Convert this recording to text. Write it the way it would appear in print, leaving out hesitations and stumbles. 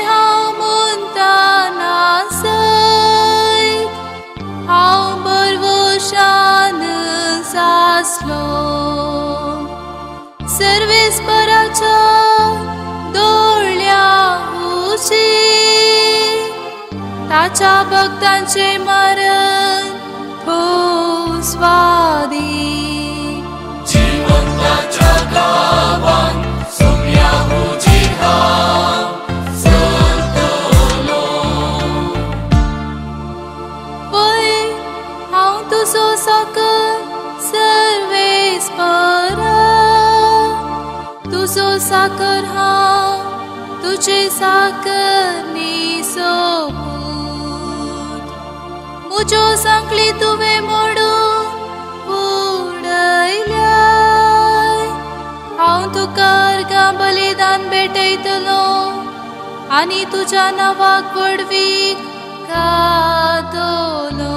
हांव म्हणटाना सैत हांव बरवशान आसलो सर्वेस्पराच्या दोळ्या उशीर ताच्या भक्तांचे मरण स्वादी जिवंताच्या गावान सोम्या हुजीर हांव चलतलो पळय हांव तुजो साकर सर्वेस्परा तुजो साकर हांव तुजे साकर निसोबूत म्हज्यो सांखली तुवें मोडून उडयल्याय हांव तुका अर्गां बलिदान भेटयतलो आनी तुज्या नांवाक वडवीक गातलो